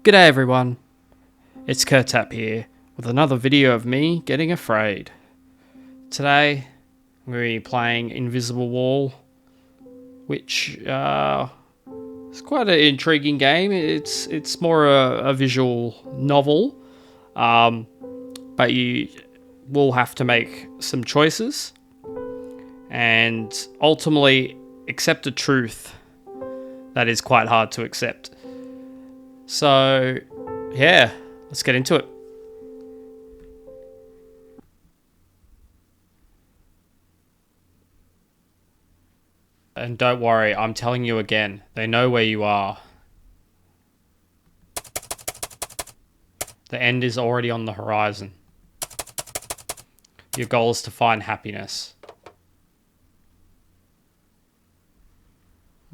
G'day everyone, it's Kurtap here with another video of me getting afraid. Today I'm going to be playing Invisible Wall, which is quite an intriguing game. It's more a visual novel, but you will have to make some choices and ultimately accept a truth that is quite hard to accept. So, yeah, let's get into it. And don't worry, I'm telling you again, they know where you are. The end is already on the horizon. Your goal is to find happiness.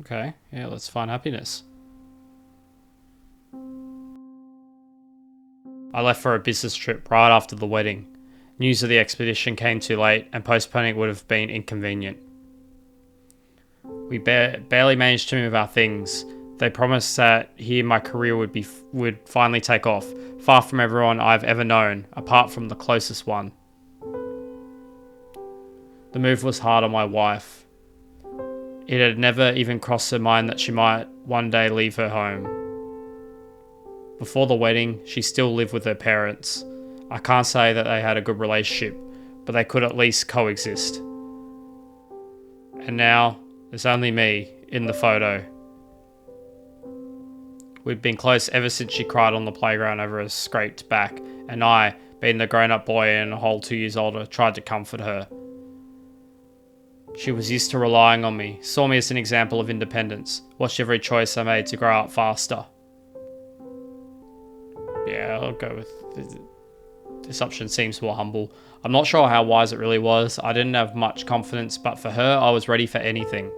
Okay, yeah, let's find happiness. I left for a business trip right after the wedding. News of the expedition came too late, and postponing would have been inconvenient. We barely managed to move our things. They promised that here my career would finally take off, far from everyone I've ever known, apart from the closest one. The move was hard on my wife. It had never even crossed her mind that she might one day leave her home. Before the wedding, she still lived with her parents. I can't say that they had a good relationship, but they could at least coexist. And now, there's only me in the photo. We'd been close ever since she cried on the playground over her scraped back, and I, being the grown-up boy and a whole 2 years older, tried to comfort her. She was used to relying on me, saw me as an example of independence, watched every choice I made to grow up faster. Yeah, I'll go with this option. Seems more humble. I'm not sure how wise it really was. I didn't have much confidence, but for her, I was ready for anything.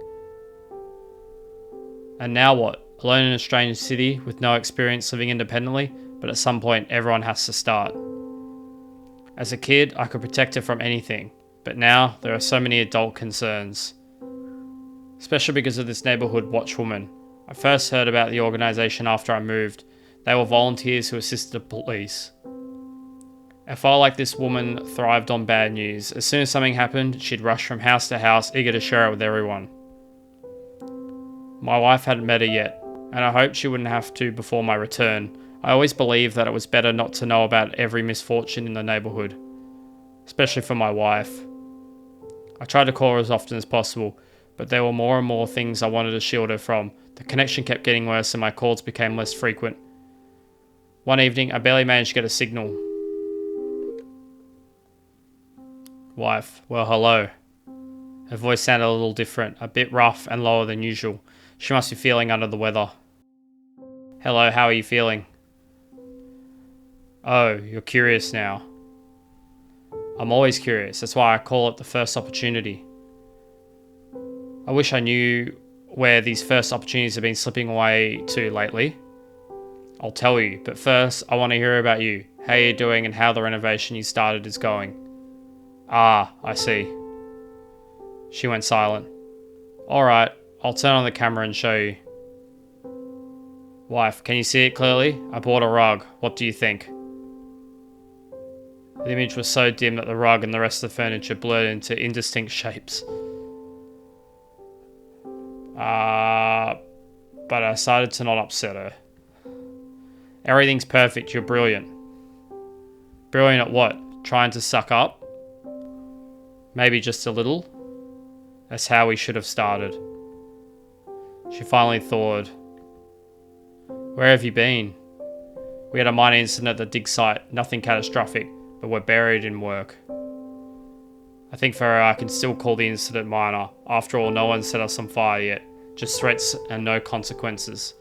And now what? Alone in a strange city with no experience living independently, but at some point everyone has to start. As a kid, I could protect her from anything, but now there are so many adult concerns. Especially because of this neighborhood watchwoman. I first heard about the organization after I moved. They were volunteers who assisted the police. I felt like this woman thrived on bad news. As soon as something happened, she'd rush from house to house, eager to share it with everyone. My wife hadn't met her yet, and I hoped she wouldn't have to before my return. I always believed that it was better not to know about every misfortune in the neighborhood, especially for my wife. I tried to call her as often as possible, but there were more and more things I wanted to shield her from. The connection kept getting worse and my calls became less frequent. One evening, I barely managed to get a signal. Wife, well, hello. Her voice sounded a little different, a bit rough and lower than usual. She must be feeling under the weather. Hello, how are you feeling? Oh, you're curious now. I'm always curious, that's why I call it the first opportunity. I wish I knew where these first opportunities have been slipping away to lately. I'll tell you, but first I want to hear about you, how you're doing and how the renovation you started is going. Ah, I see. She went silent. Alright, I'll turn on the camera and show you. Wife, can you see it clearly? I bought a rug. What do you think? The image was so dim that the rug and the rest of the furniture blurred into indistinct shapes. But I decided to not upset her. Everything's perfect, you're brilliant. Brilliant at what? Trying to suck up? Maybe just a little? That's how we should have started. She finally thawed. Where have you been? We had a minor incident at the dig site, nothing catastrophic, but we're buried in work. I think for her I can still call the incident minor. After all, no one set us on fire yet. Just threats and no consequences.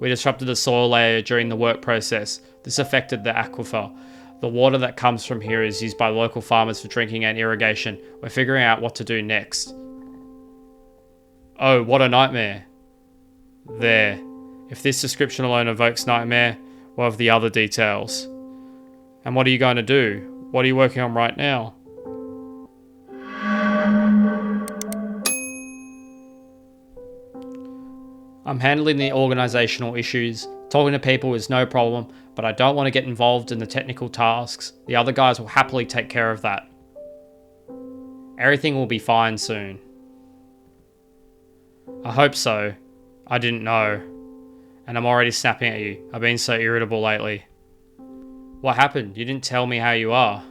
We disrupted the soil layer during the work process. This affected the aquifer. The water that comes from here is used by local farmers for drinking and irrigation. We're figuring out what to do next. Oh, what a nightmare. There. If this description alone evokes nightmare, what of the other details? And what are you going to do? What are you working on right now? I'm handling the organisational issues, Talking to people is no problem, but I don't want to get involved in the technical tasks. The other guys will happily take care of that. Everything will be fine soon. I hope so. I didn't know. And I'm already snapping at you. I've been so irritable lately. What happened? You didn't tell me how you are.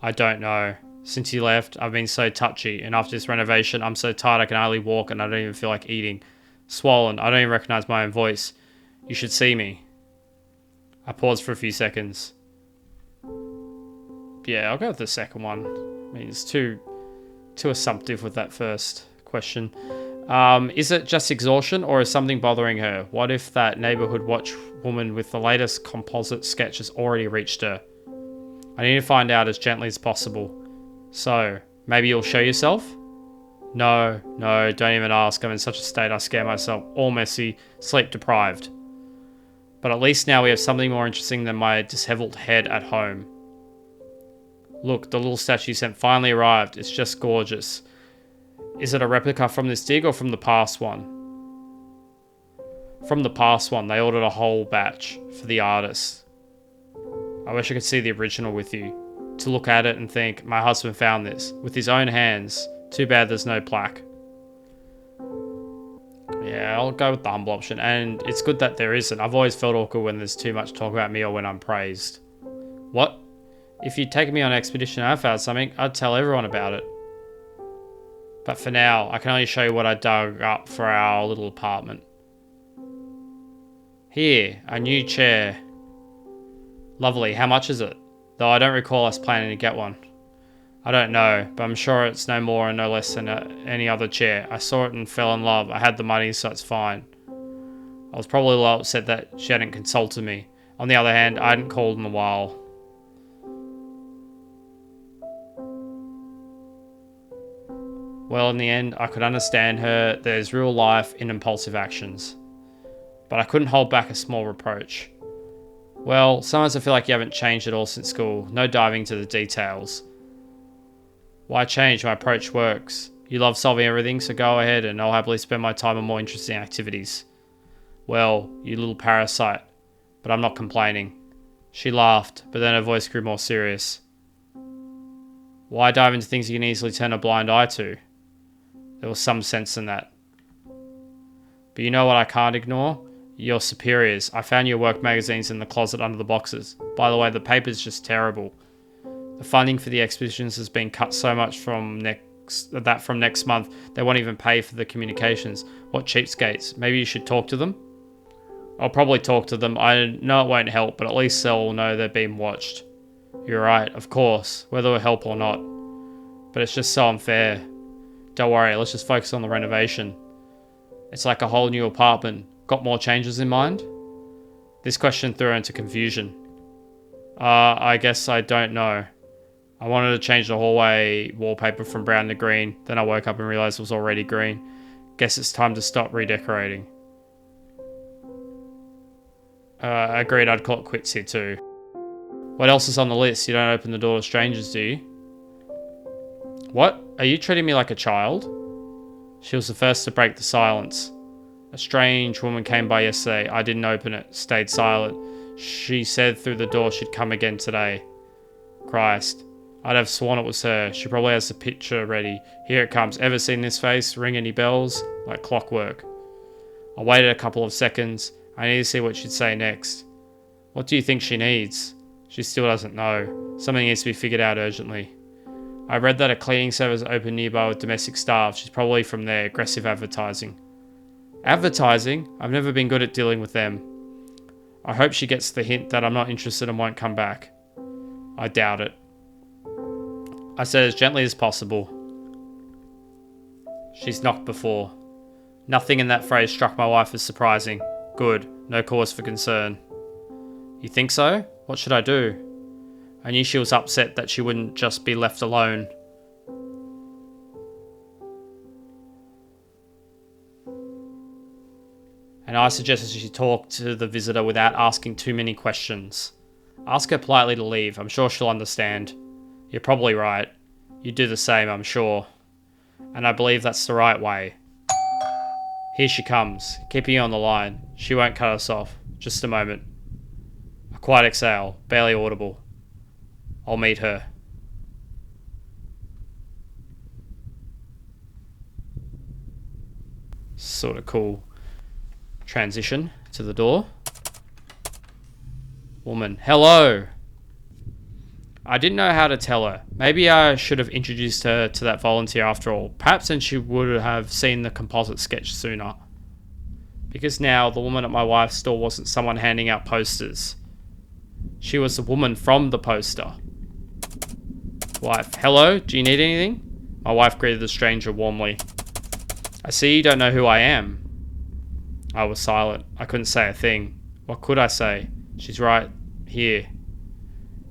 I don't know. Since you left, I've been so touchy, and after this renovation, I'm so tired I can hardly walk and I don't even feel like eating. Swollen, I don't even recognize my own voice. You should see me. I paused for a few seconds. Yeah, I'll go with the second one. I mean, it's too assumptive with that first question. Is it just exhaustion, or is something bothering her? What if that neighborhood watch woman with the latest composite sketch has already reached her? I need to find out as gently as possible. So, maybe you'll show yourself? No, don't even ask. I'm in such a state I scare myself. All messy, sleep deprived. But at least now we have something more interesting than my disheveled head at home. Look, the little statue you sent finally arrived. It's just gorgeous. Is it a replica from this dig or from the past one? From the past one. They ordered a whole batch for the artist. I wish I could see the original with you. To look at it and think, my husband found this with his own hands. Too bad there's no plaque. Yeah, I'll go with the humble option. And it's good that there isn't. I've always felt awkward when there's too much talk about me or when I'm praised. What? If you'd taken me on an expedition and I found something, I'd tell everyone about it. But for now, I can only show you what I dug up for our little apartment. Here, a new chair. Lovely. How much is it? Though I don't recall us planning to get one. I don't know, but I'm sure it's no more and no less than any other chair. I saw it and fell in love. I had the money, so it's fine. I was probably a little upset that she hadn't consulted me. On the other hand, I hadn't called in a while. Well, in the end, I could understand her. There's real life in impulsive actions. But I couldn't hold back a small reproach. Well, sometimes I feel like you haven't changed at all since school. No diving into the details. Why change? My approach works. You love solving everything, so go ahead and I'll happily spend my time on more interesting activities. Well, you little parasite. But I'm not complaining. She laughed, but then her voice grew more serious. Why dive into things you can easily turn a blind eye to? There was some sense in that. But you know what I can't ignore? Your superiors. I found your work magazines in the closet under the boxes. By the way, the paper's just terrible. The funding for the expeditions has been cut so much from next month, they won't even pay for the communications. What cheapskates. Maybe you should talk to them? I'll probably talk to them. I know it won't help, but at least they'll know they're being watched. You're right, of course, whether it'll help or not. But it's just so unfair. Don't worry, let's just focus on the renovation. It's like a whole new apartment. Got more changes in mind? This question threw her into confusion. I guess I don't know. I wanted to change the hallway wallpaper from brown to green. Then I woke up and realized it was already green. Guess it's time to stop redecorating. Agreed, I'd call it quits here too. What else is on the list? You don't open the door to strangers, do you? What? Are you treating me like a child? She was the first to break the silence. A strange woman came by yesterday. I didn't open it. Stayed silent. She said through the door she'd come again today. Christ. I'd have sworn it was her. She probably has the picture ready. Here it comes. Ever seen this face? Ring any bells? Like clockwork. I waited a couple of seconds. I need to see what she'd say next. What do you think she needs? She still doesn't know. Something needs to be figured out urgently. I read that a cleaning service opened nearby with domestic staff. She's probably from there. Aggressive advertising. Advertising? I've never been good at dealing with them. I hope she gets the hint that I'm not interested and won't come back. I doubt it. I said as gently as possible. She's knocked before. Nothing in that phrase struck my wife as surprising. Good. No cause for concern. You think so? What should I do? I knew she was upset that she wouldn't just be left alone. And I suggested she talk to the visitor without asking too many questions. Ask her politely to leave. I'm sure she'll understand. You're probably right. You'd do the same, I'm sure. And I believe that's the right way. Here she comes, keeping you on the line. She won't cut us off. Just a moment. A quiet exhale, barely audible. I'll meet her. Sort of cool transition to the door. Woman, hello. I didn't know how to tell her. Maybe I should have introduced her to that volunteer after all. Perhaps then she would have seen the composite sketch sooner. Because now the woman at my wife's store wasn't someone handing out posters. She was the woman from the poster. Wife, hello, do you need anything? My wife greeted the stranger warmly. I see you don't know who I am. I was silent. I couldn't say a thing. What could I say? She's right here.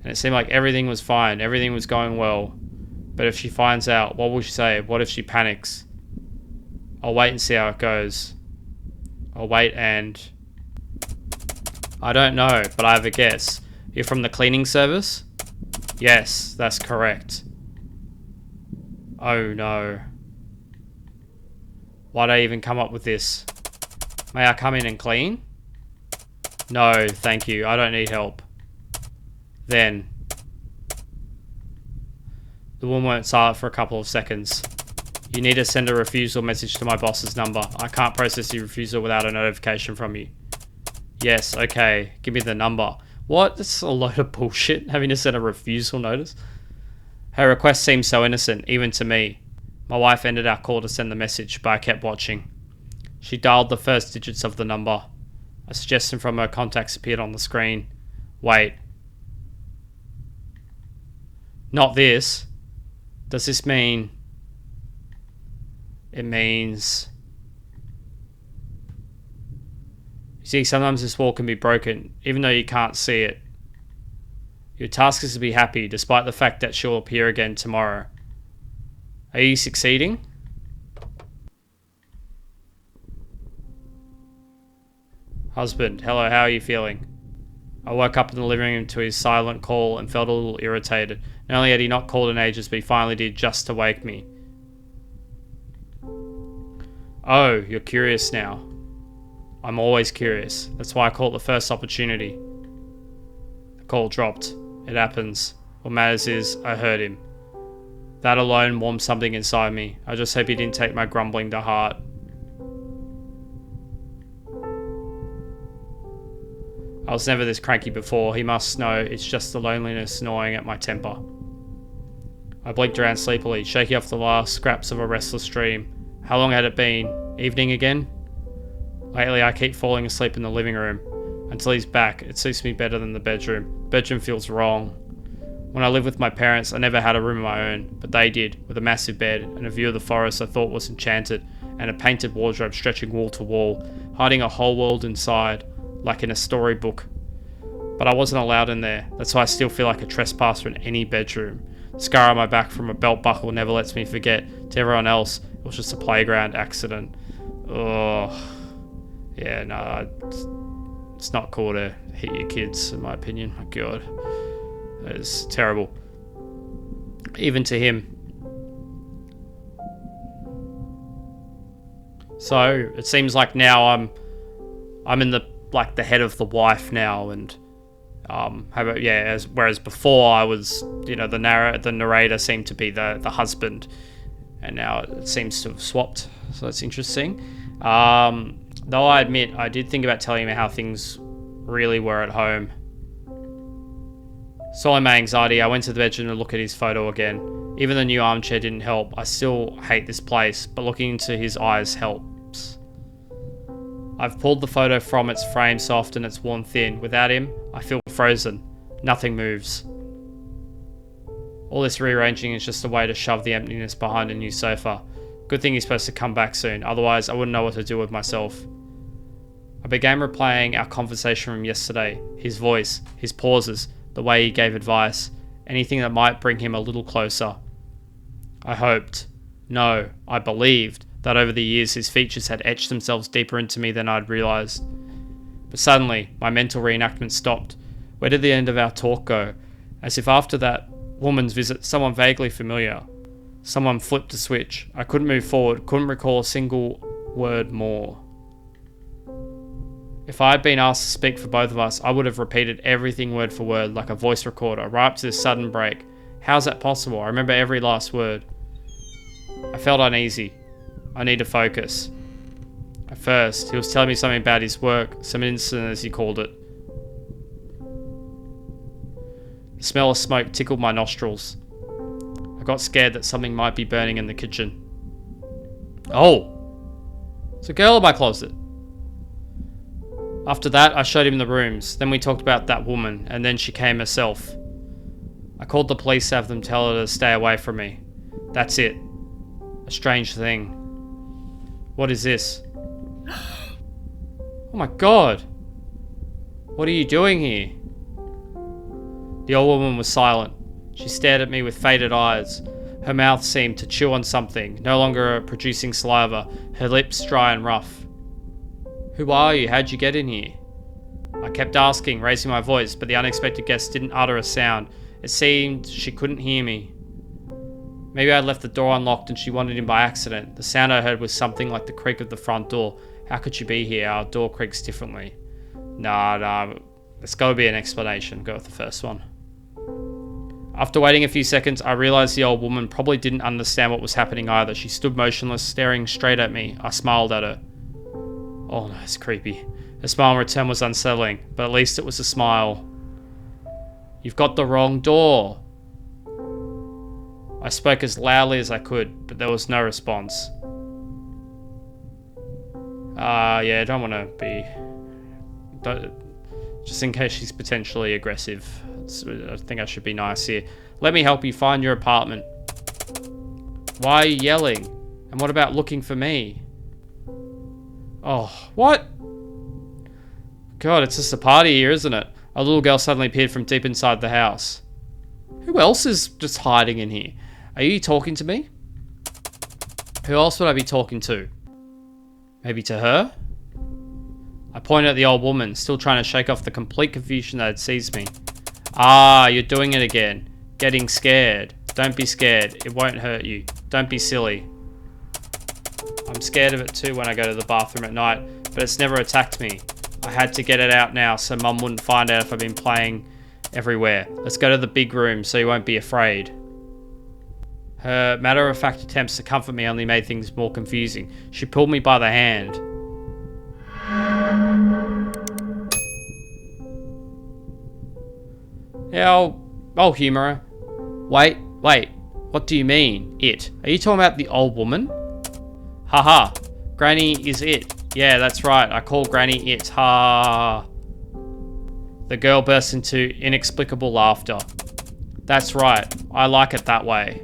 And it seemed like everything was fine. Everything was going well. But if she finds out, what will she say? What if she panics? I'll wait and see how it goes. I'll wait and... I don't know, but I have a guess. You're from the cleaning service? Yes, that's correct. Oh no. Why'd I even come up with this? May I come in and clean? No, thank you. I don't need help. Then. The woman went silent for a couple of seconds. You need to send a refusal message to my boss's number. I can't process your refusal without a notification from you. Yes, okay. Give me the number. What? That's a load of bullshit, having to send a refusal notice. Her request seemed so innocent, even to me. My wife ended our call to send the message, but I kept watching. She dialed the first digits of the number. A suggestion from her contacts appeared on the screen. Wait. Not this. Does this mean... It means... You see, sometimes this wall can be broken, even though you can't see it. Your task is to be happy, despite the fact that she'll appear again tomorrow. Are you succeeding? Husband, hello, how are you feeling? I woke up in the living room to his silent call and felt a little irritated. Not only had he not called in ages, but he finally did just to wake me. Oh, you're curious now. I'm always curious. That's why I call it the first opportunity. The call dropped. It happens. What matters is, I heard him. That alone warmed something inside me. I just hope he didn't take my grumbling to heart. I was never this cranky before. He must know it's just the loneliness gnawing at my temper. I blinked around sleepily, shaking off the last scraps of a restless dream. How long had it been? Evening again? Lately, I keep falling asleep in the living room. Until he's back, it suits me better than the bedroom. Bedroom feels wrong. When I lived with my parents, I never had a room of my own, but they did, with a massive bed and a view of the forest I thought was enchanted, and a painted wardrobe stretching wall to wall, hiding a whole world inside, like in a storybook. But I wasn't allowed in there. That's why I still feel like a trespasser in any bedroom. The scar on my back from a belt buckle never lets me forget. To everyone else, it was just a playground accident. Ugh. Yeah, no, it's not cool to hit your kids, in my opinion. My God. It's terrible. Even to him. So, it seems like now I'm in the head of the wife now, and whereas before I was, the narrator seemed to be the husband, and now it seems to have swapped. So that's interesting. Though I admit I did think about telling him how things really were at home. Swallowing my anxiety, I went to the bedroom to look at his photo again. Even the new armchair didn't help. I still hate this place, but looking into his eyes helps. I've pulled the photo from its frame so often it's worn thin. Without him, I feel frozen. Nothing moves. All this rearranging is just a way to shove the emptiness behind a new sofa. Good thing he's supposed to come back soon, otherwise I wouldn't know what to do with myself. I began replaying our conversation from yesterday. His voice, his pauses, the way he gave advice, anything that might bring him a little closer. I hoped, no, I believed, that over the years his features had etched themselves deeper into me than I'd realised. But suddenly, my mental reenactment stopped. Where did the end of our talk go? As if after that woman's visit, someone vaguely familiar. Someone flipped a switch. I couldn't move forward, couldn't recall a single word more. If I had been asked to speak for both of us, I would have repeated everything word for word like a voice recorder, right up to this sudden break. How's that possible? I remember every last word. I felt uneasy. I need to focus. At first, he was telling me something about his work, some incident as he called it. The smell of smoke tickled my nostrils. I got scared that something might be burning in the kitchen. Oh! It's a girl in my closet. After that, I showed him the rooms. Then we talked about that woman, and then she came herself. I called the police to have them tell her to stay away from me. That's it. A strange thing. What is this? Oh my god! What are you doing here? The old woman was silent. She stared at me with faded eyes. Her mouth seemed to chew on something, no longer producing saliva, her lips dry and rough. Who are you? How'd you get in here? I kept asking, raising my voice, but the unexpected guest didn't utter a sound. It seemed she couldn't hear me. Maybe I left the door unlocked and she wandered in by accident. The sound I heard was something like the creak of the front door. How could she be here? Our door creaks differently. Nah, there's gotta be an explanation. Go with the first one. After waiting a few seconds, I realized the old woman probably didn't understand what was happening either. She stood motionless, staring straight at me. I smiled at her. Oh no, it's creepy. Her smile in return was unsettling, but at least it was a smile. You've got the wrong door. I spoke as loudly as I could, but there was no response. Yeah, I don't want to be... just in case she's potentially aggressive. I think I should be nice here. Let me help you find your apartment. Why are you yelling? And what about looking for me? Oh, what? God, it's just a party here, isn't it? A little girl suddenly appeared from deep inside the house. Who else is just hiding in here? Are you talking to me? Who else would I be talking to? Maybe to her? I pointed at the old woman, still trying to shake off the complete confusion that had seized me. Ah, you're doing it again. Getting scared. Don't be scared. It won't hurt you. Don't be silly. I'm scared of it too when I go to the bathroom at night, but it's never attacked me. I had to get it out now so Mum wouldn't find out if I've been playing everywhere. Let's go to the big room so you won't be afraid. Her matter-of-fact attempts to comfort me only made things more confusing. She pulled me by the hand. Yeah, I'll humour her. Wait, what do you mean, it? Are you talking about the old woman? Haha, Granny is it. Yeah, that's right, I call Granny it, ha. The girl burst into inexplicable laughter. That's right, I like it that way.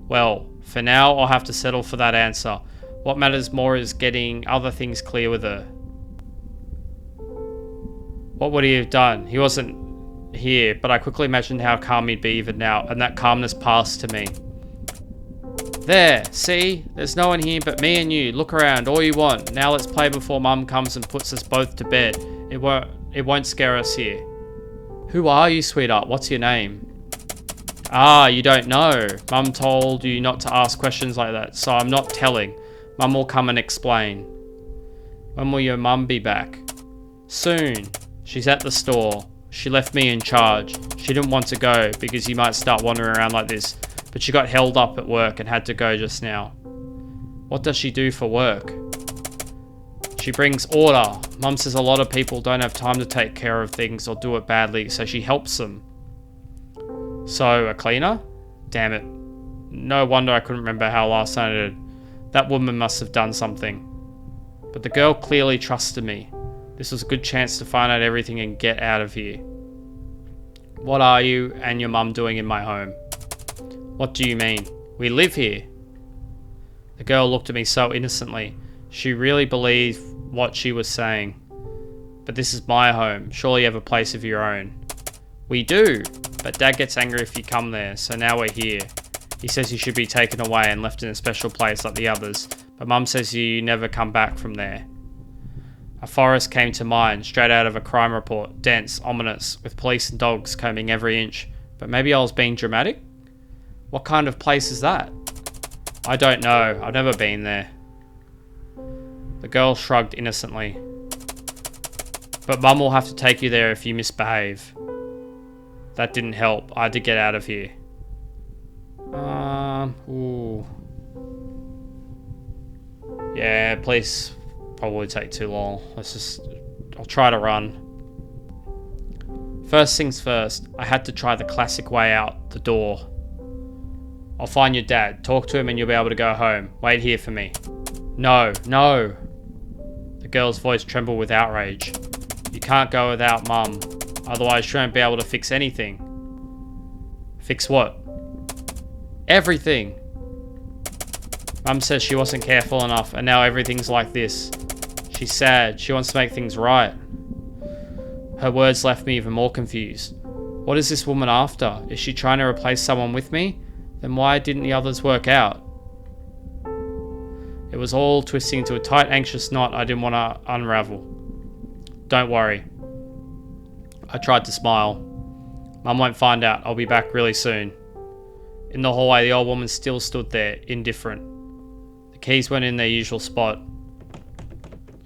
Well, for now, I'll have to settle for that answer. What matters more is getting other things clear with her. What would he have done? He wasn't here, but I quickly imagined how calm he'd be even now, and that calmness passed to me. There, see? There's no one here but me and you. Look around, all you want. Now let's play before Mum comes and puts us both to bed. It won't scare us here. Who are you, sweetheart? What's your name? Ah, you don't know. Mum told you not to ask questions like that, so I'm not telling. Mum will come and explain. When will your mum be back? Soon. She's at the store. She left me in charge. She didn't want to go because you might start wandering around like this, but she got held up at work and had to go just now. What does she do for work? She brings order. Mum says a lot of people don't have time to take care of things or do it badly, so she helps them. So, a cleaner? Damn it. No wonder I couldn't remember how last night it ended. That woman must have done something. But the girl clearly trusted me. This was a good chance to find out everything and get out of here. What are you and your mum doing in my home? What do you mean? We live here. The girl looked at me so innocently. She really believed what she was saying. But this is my home. Surely you have a place of your own. We do, but Dad gets angry if you come there, so now we're here. He says you should be taken away and left in a special place like the others, but Mum says you never come back from there. A forest came to mind, straight out of a crime report, dense, ominous, with police and dogs combing every inch. But maybe I was being dramatic? What kind of place is that? I don't know, I've never been there. The girl shrugged innocently. But Mum will have to take you there if you misbehave. That didn't help. I had to get out of here. Ooh. Yeah, police probably take too long. I'll try to run. First things first, I had to try the classic way out the door. I'll find your dad, talk to him and you'll be able to go home. Wait here for me. No, no. The girl's voice trembled with outrage. You can't go without Mum, otherwise she won't be able to fix anything. Fix what? Everything. Mum says she wasn't careful enough and now everything's like this. She's sad, she wants to make things right. Her words left me even more confused. What is this woman after? Is she trying to replace someone with me? Then why didn't the others work out? It was all twisting into a tight, anxious knot I didn't want to unravel. Don't worry. I tried to smile. Mum won't find out. I'll be back really soon. In the hallway, the old woman still stood there, indifferent. The keys weren't in their usual spot.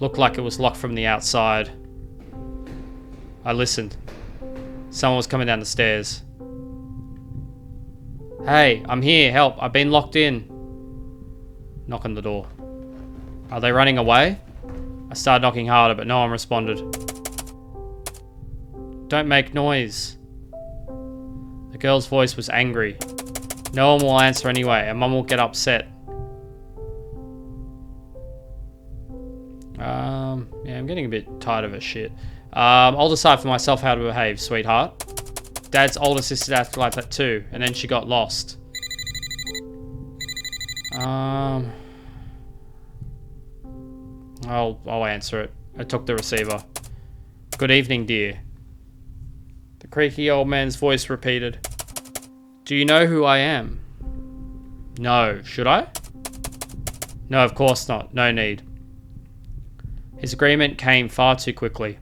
Looked like it was locked from the outside. I listened. Someone was coming down the stairs. Hey, I'm here, help, I've been locked in. Knock on the door. Are they running away? I started knocking harder, but no one responded. Don't make noise. The girl's voice was angry. No one will answer anyway, and Mum will get upset. Yeah, I'm getting a bit tired of her shit. I'll decide for myself how to behave, sweetheart. Dad's older sister acted like that too, and then she got lost. I'll answer it. I took the receiver. Good evening, dear. The creaky old man's voice repeated. Do you know who I am? No. Should I? No, of course not. No need. His agreement came far too quickly.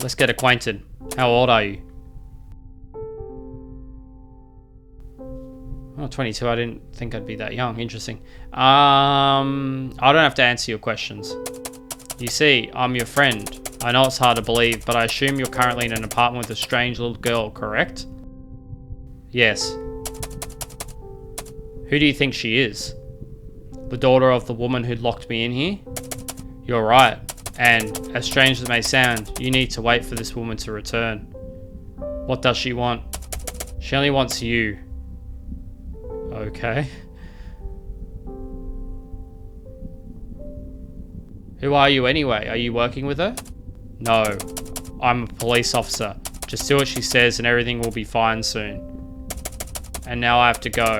Let's get acquainted. How old are you? Oh, 22. I didn't think I'd be that young. Interesting. I don't have to answer your questions. You see, I'm your friend. I know it's hard to believe, but I assume you're currently in an apartment with a strange little girl, correct? Yes. Who do you think she is? The daughter of the woman who locked me in here? You're right. And, as strange as it may sound, you need to wait for this woman to return. What does she want? She only wants you. Okay. Who are you anyway? Are you working with her? No. I'm a police officer. Just do what she says and everything will be fine soon. And now I have to go.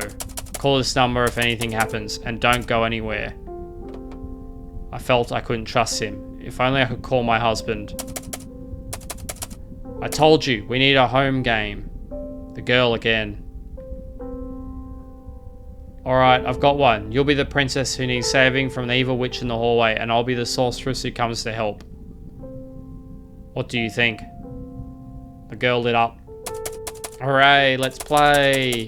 Call this number if anything happens, and don't go anywhere. I felt I couldn't trust him. If only I could call my husband. I told you, we need a home game. The girl again. Alright, I've got one. You'll be the princess who needs saving from the evil witch in the hallway, and I'll be the sorceress who comes to help. What do you think? The girl lit up. Hooray, let's play.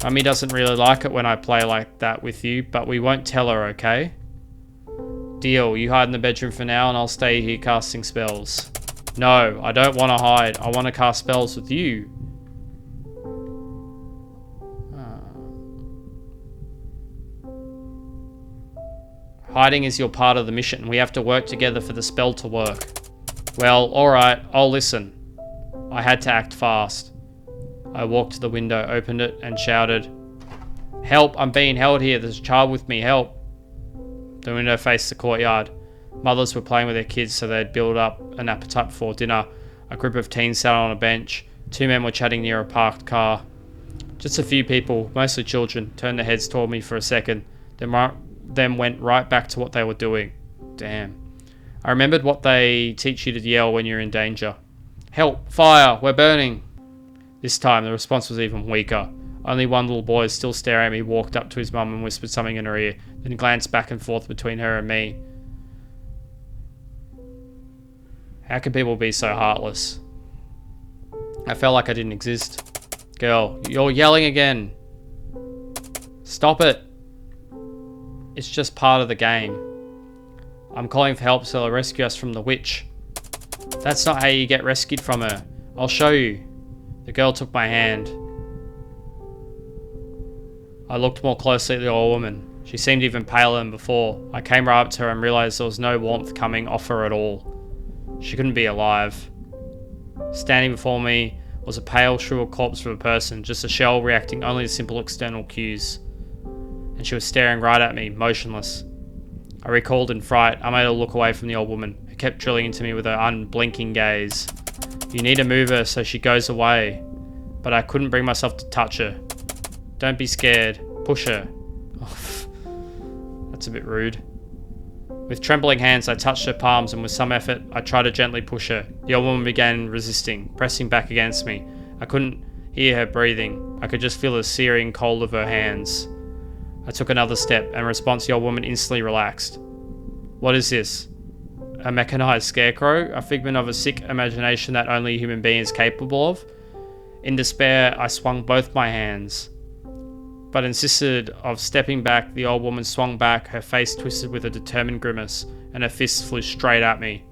Mummy doesn't really like it when I play like that with you, but we won't tell her, okay? Deal, you hide in the bedroom for now and I'll stay here casting spells. No, I don't want to hide. I want to cast spells with you. Hiding is your part of the mission. We have to work together for the spell to work. Well, alright, I'll listen. I had to act fast. I walked to the window, opened it, and shouted, Help, I'm being held here. There's a child with me, help. The window faced the courtyard. Mothers were playing with their kids so they'd build up an appetite before dinner. A group of teens sat on a bench. Two men were chatting near a parked car. Just a few people, mostly children, turned their heads toward me for a second, then went right back to what they were doing. Damn. I remembered what they teach you to yell when you're in danger. Help! Fire! We're burning! This time, the response was even weaker. Only one little boy, still staring at me, walked up to his mum and whispered something in her ear, then glanced back and forth between her and me. How can people be so heartless? I felt like I didn't exist. Girl, you're yelling again. Stop it. It's just part of the game. I'm calling for help so they'll rescue us from the witch. That's not how you get rescued from her. I'll show you. The girl took my hand. I looked more closely at the old woman. She seemed even paler than before. I came right up to her and realised there was no warmth coming off her at all. She couldn't be alive. Standing before me was a pale, shriveled corpse of a person, just a shell reacting only to simple external cues. And she was staring right at me, motionless. I recoiled in fright. I made her look away from the old woman, who kept drilling into me with her unblinking gaze. You need to move her so she goes away. But I couldn't bring myself to touch her. Don't be scared. Push her. That's a bit rude. With trembling hands, I touched her palms, and with some effort, I tried to gently push her. The old woman began resisting, pressing back against me. I couldn't hear her breathing. I could just feel the searing cold of her hands. I took another step, and in response, the old woman instantly relaxed. What is this? A mechanized scarecrow? A figment of a sick imagination that only a human being is capable of? In despair, I swung both my hands, but insisted of stepping back. The old woman swung back, her face twisted with a determined grimace, and her fists flew straight at me.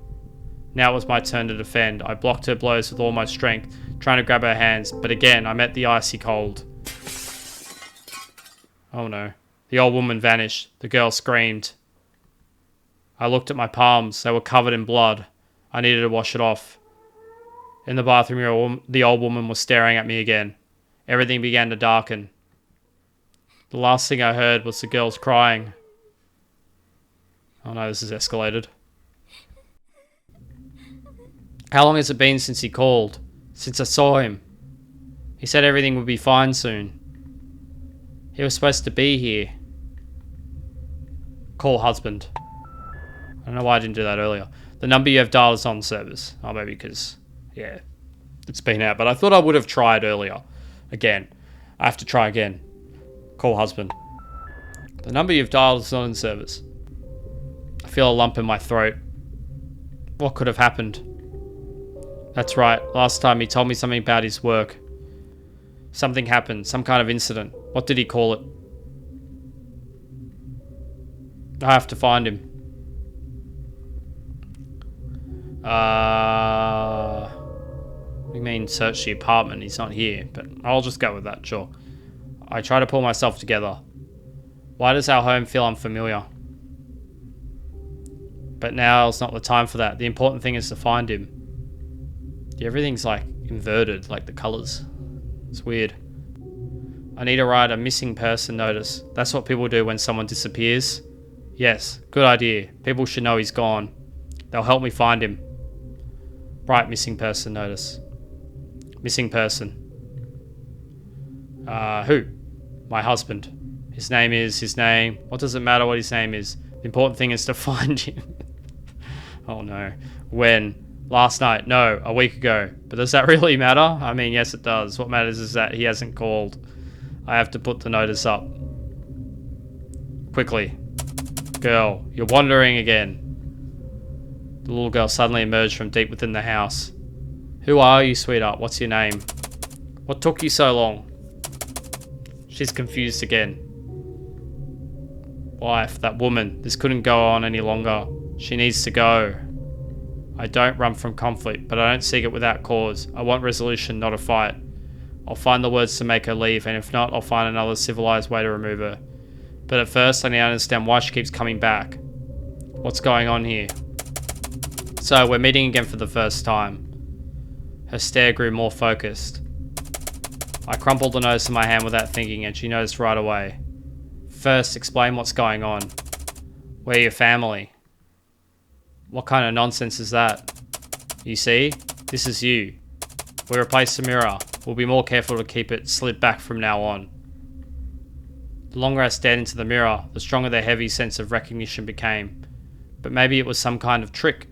Now it was my turn to defend. I blocked her blows with all my strength, trying to grab her hands, but again I met the icy cold. Oh no. The old woman vanished. The girl screamed. I looked at my palms. They were covered in blood. I needed to wash it off. In the bathroom, the old woman was staring at me again. Everything began to darken. The last thing I heard was the girls crying. Oh no, this has escalated. How long has it been since he called? Since I saw him? He said everything would be fine soon. He was supposed to be here. Call husband. I don't know why I didn't do that earlier. The number you have dialed is on service. Oh, maybe because, yeah, it's been out. But I thought I would have tried earlier. Again. I have to try again. Call husband. The number you've dialed is not in service. I feel a lump in my throat. What could have happened? That's right. Last time he told me something about his work. Something happened. Some kind of incident. What did he call it? I have to find him. What do you mean search the apartment? He's not here, but I'll just go with that, sure. I try to pull myself together. Why does our home feel unfamiliar? But now's not the time for that. The important thing is to find him. Everything's like inverted, like the colors. It's weird. I need to write a missing person notice. That's what people do when someone disappears. Yes, good idea. People should know he's gone. They'll help me find him. Write missing person notice. Missing person. Who? My husband. His name. What does it matter what his name is? The important thing is to find him. Oh no. When? Last night? No, a week ago. But does that really matter? I mean, yes it does. What matters is that he hasn't called. I have to put the notice up. Quickly. Girl, you're wandering again. The little girl suddenly emerged from deep within the house. Who are you, sweetheart? What's your name? What took you so long? She's confused again. Wife, that woman. This couldn't go on any longer. She needs to go. I don't run from conflict, but I don't seek it without cause. I want resolution, not a fight. I'll find the words to make her leave, and if not, I'll find another civilized way to remove her. But at first, I need to understand why she keeps coming back. What's going on here? So, we're meeting again for the first time. Her stare grew more focused. I crumpled the notice in my hand without thinking, and she noticed right away. First, explain what's going on. We're your family. What kind of nonsense is that? You see? This is you. We replaced the mirror. We'll be more careful to keep it slid back from now on. The longer I stared into the mirror, the stronger the heavy sense of recognition became. But maybe it was some kind of trick.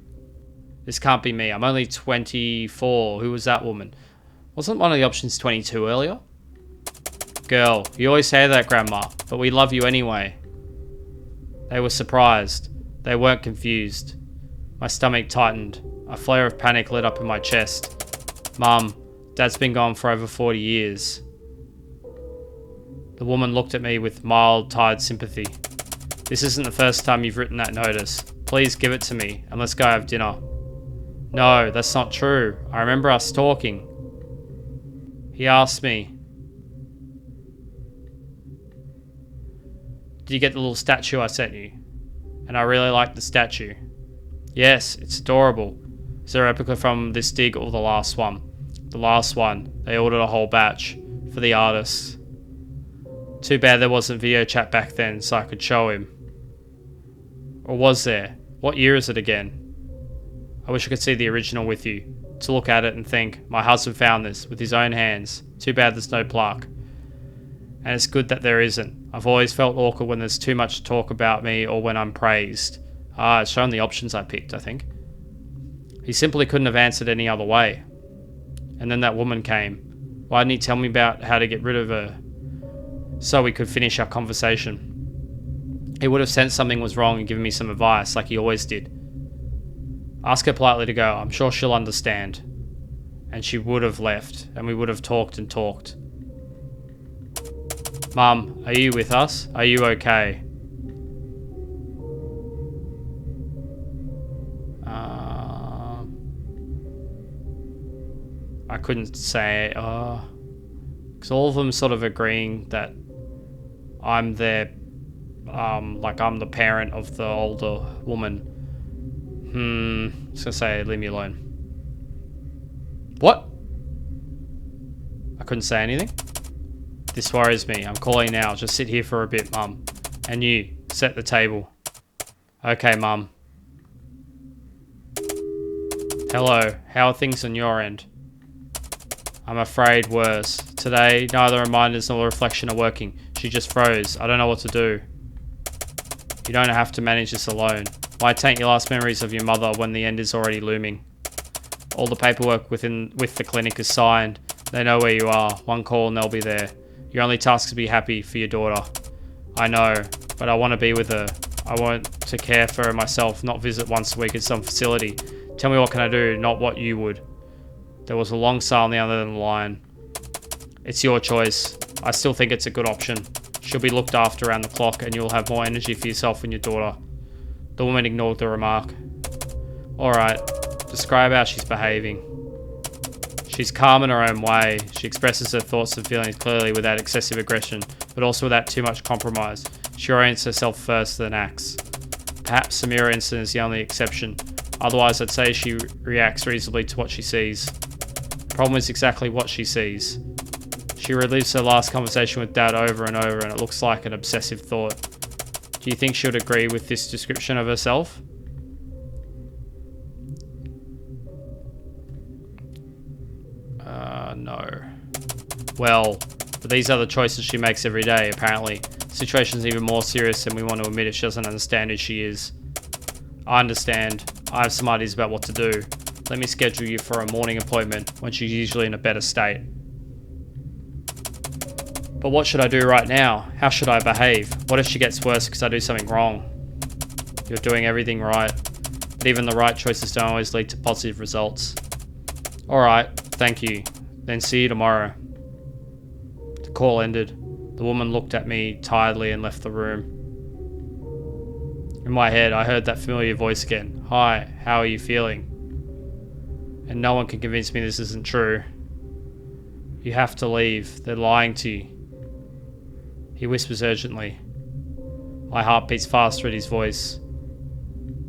This can't be me. I'm only 24. Who was that woman? Wasn't one of the options 22 earlier? Girl, you always say that, Grandma, but we love you anyway. They were surprised. They weren't confused. My stomach tightened. A flare of panic lit up in my chest. Mum, Dad's been gone for over 40 years. The woman looked at me with mild, tired sympathy. This isn't the first time you've written that notice. Please give it to me, and let's go have dinner. No, that's not true. I remember us talking. He asked me, did you get the little statue I sent you? And I really like the statue. Yes, it's adorable. Is there a replica from this dig or the last one? The last one. They ordered a whole batch for the artist. Too bad there wasn't video chat back then so I could show him. Or was there? What year is it again? I wish I could see the original with you, to look at it and think, my husband found this with his own hands. Too bad there's no plaque. And it's good that there isn't. I've always felt awkward when there's too much talk about me or when I'm praised. It's shown the options I picked, I think. He simply couldn't have answered any other way. And then that woman came. Why didn't he tell me about how to get rid of her so we could finish our conversation? He would have sensed something was wrong and given me some advice like he always did. Ask her politely to go. I'm sure she'll understand. And she would have left, and we would have talked and talked. Mum, are you with us? Are you okay? I couldn't say, because all of them sort of agreeing that I'm their, like I'm the parent of the older woman. I was gonna say, leave me alone. What? I couldn't say anything. This worries me. I'm calling now. Just sit here for a bit, Mum. And you, set the table. Okay, Mum. Hello, how are things on your end? I'm afraid worse. Today, neither reminders nor reflection are working. She just froze. I don't know what to do. You don't have to manage this alone. Why taint your last memories of your mother when the end is already looming? All the paperwork with the clinic is signed. They know where you are. One call and they'll be there. Your only task is to be happy for your daughter. I know, but I want to be with her. I want to care for her myself, not visit once a week at some facility. Tell me what can I do, not what you would. There was a long sigh on the other end of the line. It's your choice. I still think it's a good option. She'll be looked after around the clock and you'll have more energy for yourself and your daughter. The woman ignored the remark. Alright, describe how she's behaving. She's calm in her own way. She expresses her thoughts and feelings clearly without excessive aggression, but also without too much compromise. She orients herself first, then acts. Perhaps the mirror incident is the only exception. Otherwise, I'd say she reacts reasonably to what she sees. The problem is exactly what she sees. She relives her last conversation with Dad over and over, and it looks like an obsessive thought. Do you think she would agree with this description of herself? No. Well, but these are the choices she makes every day, apparently. The situation's even more serious than we want to admit if she doesn't understand who she is. I understand. I have some ideas about what to do. Let me schedule you for a morning appointment when she's usually in a better state. But what should I do right now? How should I behave? What if she gets worse because I do something wrong? You're doing everything right. But even the right choices don't always lead to positive results. Alright, thank you. Then see you tomorrow. The call ended. The woman looked at me tiredly and left the room. In my head, I heard that familiar voice again. Hi, how are you feeling? And no one can convince me this isn't true. You have to leave. They're lying to you. He whispers urgently. My heart beats faster at his voice.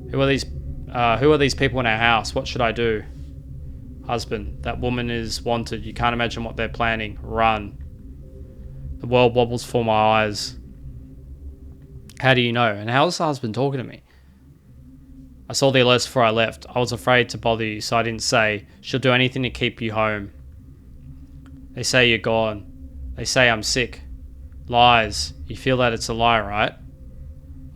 Who are these people in our house? What should I do? Husband, that woman is wanted. You can't imagine what they're planning. Run. The world wobbles before my eyes. How do you know? And how is the husband talking to me? I saw the alerts before I left. I was afraid to bother you, so I didn't say. She'll do anything to keep you home. They say you're gone. They say I'm sick. Lies. You feel that it's a lie, right?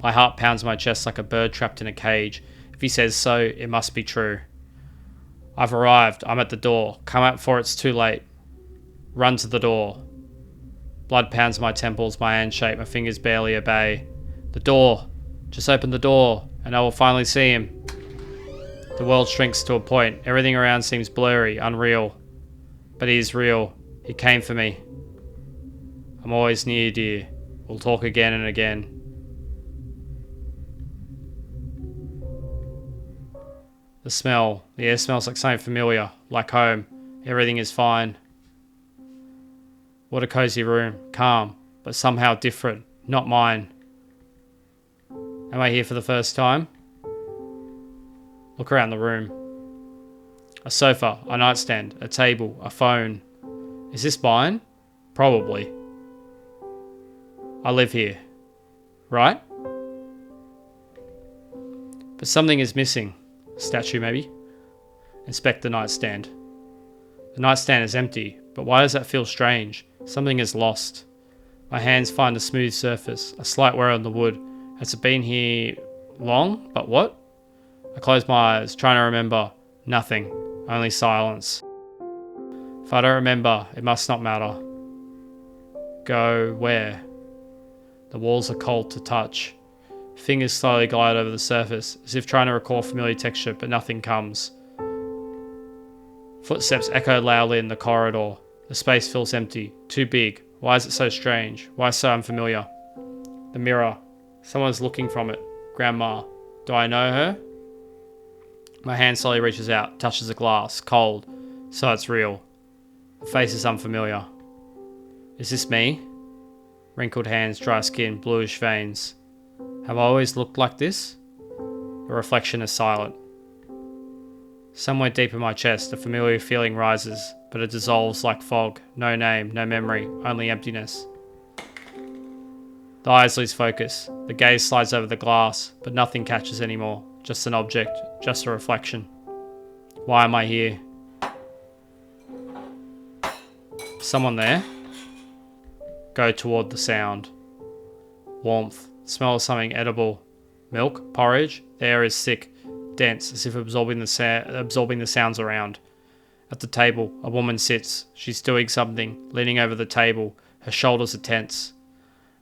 My heart pounds my chest like a bird trapped in a cage. If he says so, it must be true. I've arrived. I'm at the door. Come out before it's too late. Run to the door. Blood pounds my temples, my hands shake, my fingers barely obey. The door. Just open the door, and I will finally see him. The world shrinks to a point. Everything around seems blurry, unreal. But he is real. He came for me. I'm always near, dear. We'll talk again and again. The smell. The air smells like something familiar, like home. Everything is fine. What a cozy room. Calm, but somehow different. Not mine. Am I here for the first time? Look around the room. A sofa, a nightstand, a table, a phone. Is this mine? Probably. I live here. Right? But something is missing. A statue, maybe? Inspect the nightstand. The nightstand is empty, but why does that feel strange? Something is lost. My hands find a smooth surface, a slight wear on the wood. Has it been here long? But what? I close my eyes, trying to remember. Nothing. Only silence. If I don't remember, it must not matter. Go where? The walls are cold to touch. Fingers slowly glide over the surface, as if trying to recall familiar texture, but nothing comes. Footsteps echo loudly in the corridor. The space feels empty, too big. Why is it so strange? Why so unfamiliar? The mirror. Someone's looking from it. Grandma. Do I know her? My hand slowly reaches out, touches the glass, cold. So it's real. The face is unfamiliar. Is this me? Wrinkled hands, dry skin, bluish veins. Have I always looked like this? The reflection is silent. Somewhere deep in my chest, a familiar feeling rises, but it dissolves like fog. No name, no memory, only emptiness. The eyes lose focus. The gaze slides over the glass, but nothing catches anymore. Just an object, just a reflection. Why am I here? Someone there? Go toward the sound. Warmth. Smell of something edible. Milk? Porridge? The air is thick, dense, as if absorbing the sounds around. At the table, a woman sits. She's doing something, leaning over the table. Her shoulders are tense.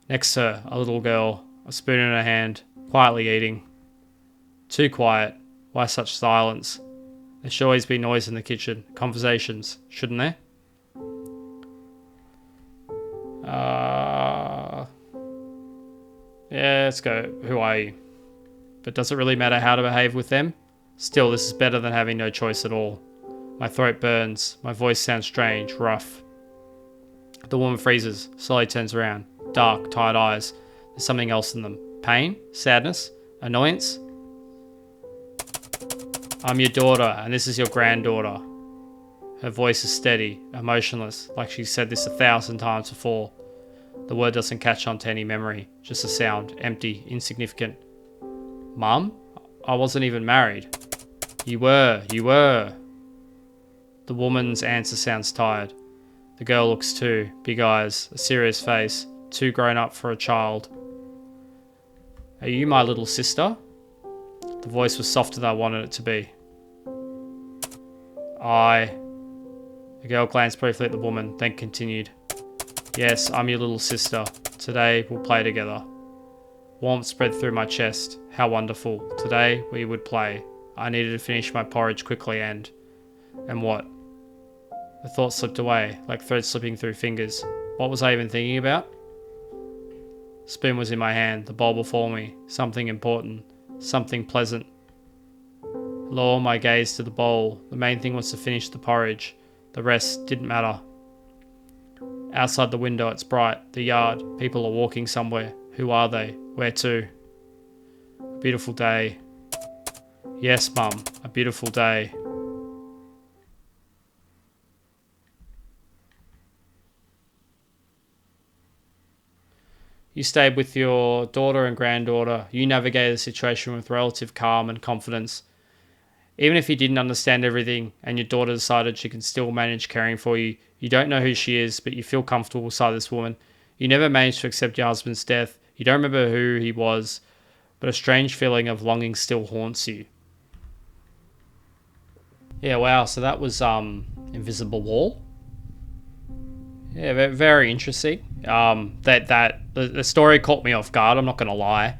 Next to her, a little girl, a spoon in her hand, quietly eating. Too quiet. Why such silence? There should always be noise in the kitchen. Conversations, shouldn't there? Yeah, let's go. Who are you? But does it really matter how to behave with them? Still, this is better than having no choice at all. My throat burns. My voice sounds strange, rough. The woman freezes, slowly turns around. Dark, tired eyes. There's something else in them. Pain? Sadness? Annoyance? I'm your daughter, and this is your granddaughter. Her voice is steady, emotionless, like she's said this 1,000 times before. The word doesn't catch on to any memory, just a sound, empty, insignificant. Mum? I wasn't even married. You were. The woman's answer sounds tired. The girl looks too, big eyes, a serious face, too grown up for a child. Are you my little sister? The voice was softer than I wanted it to be. The girl glanced briefly at the woman, then continued. Yes, I'm your little sister. Today we'll play together. Warmth spread through my chest. How wonderful. Today we would play. I needed to finish my porridge quickly and what? The thought slipped away, like thread slipping through fingers. What was I even thinking about? Spoon was in my hand, the bowl before me. Something important. Something pleasant. Lower my gaze to the bowl. The main thing was to finish the porridge. The rest didn't matter. Outside the window, it's bright. The yard. People are walking somewhere. Who are they? Where to? A beautiful day. Yes, Mum. A beautiful day. You stayed with your daughter and granddaughter. You navigated the situation with relative calm and confidence. Even if you didn't understand everything and your daughter decided she can still manage caring for you, you don't know who she is, but you feel comfortable beside this woman. You never managed to accept your husband's death. You don't remember who he was, but a strange feeling of longing still haunts you. Yeah, wow. So that was Invisible Wall. Yeah, very interesting. The story caught me off guard. I'm not gonna lie.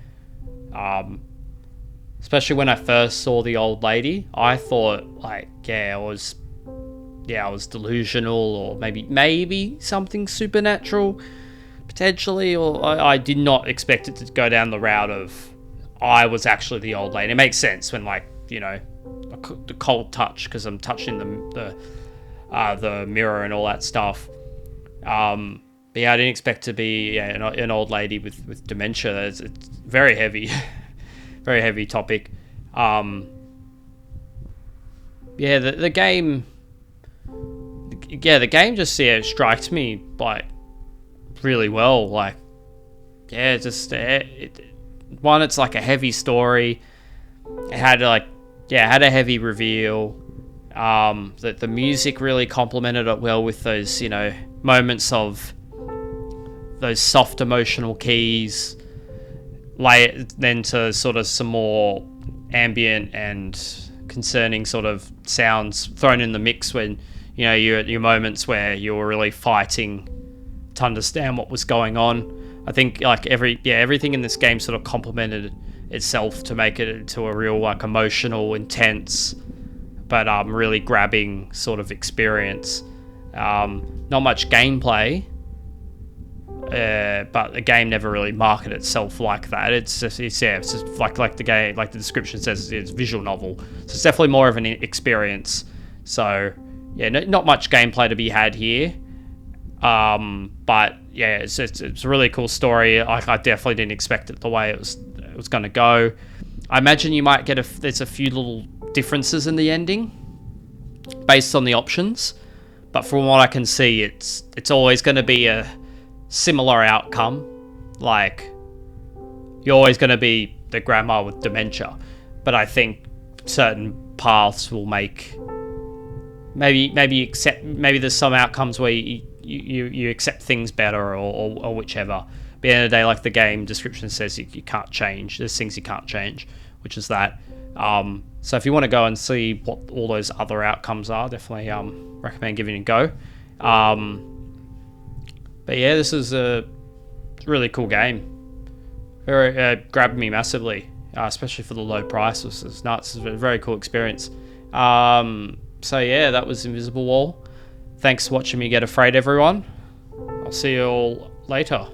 Especially when I first saw the old lady, I thought I was delusional, or maybe something supernatural, potentially, or I did not expect it to go down the route of I was actually the old lady. It makes sense when the cold touch because I'm touching the mirror and all that stuff. But yeah, I didn't expect to be an old lady with dementia. It's very heavy, very heavy topic. The game. Yeah, the game just strikes me like really well. Like, yeah, just one. It's like a heavy story. It had had a heavy reveal. The music really complemented it well with those moments of those soft emotional keys, then to sort of some more ambient and concerning sort of sounds thrown in the mix when your moments where you were really fighting to understand what was going on. I think like everything in this game sort of complemented itself to make it into a real like emotional, intense, but really grabbing sort of experience. Not much gameplay, but the game never really marketed itself like that. It's just like the game, like the description says, it's a visual novel. So it's definitely more of an experience. So yeah, not much gameplay to be had here. But yeah, it's a really cool story. I definitely didn't expect it the way it was going to go. I imagine you might get there's a few little differences in the ending based on the options, but from what I can see, it's always going to be a similar outcome. Like, you're always going to be the grandma with dementia, but I think certain paths will make maybe there's some outcomes where you accept things better or whichever. But at the end of the day, like the game description says, you can't change. There's things you can't change, which is that. So if you want to go and see what all those other outcomes are, definitely recommend giving it a go. But yeah, this is a really cool game. Very grabbed me massively, especially for the low price. It was nuts. It was a very cool experience. So yeah, that was Invisible Wall. Thanks for watching me get afraid, everyone. I'll see you all later.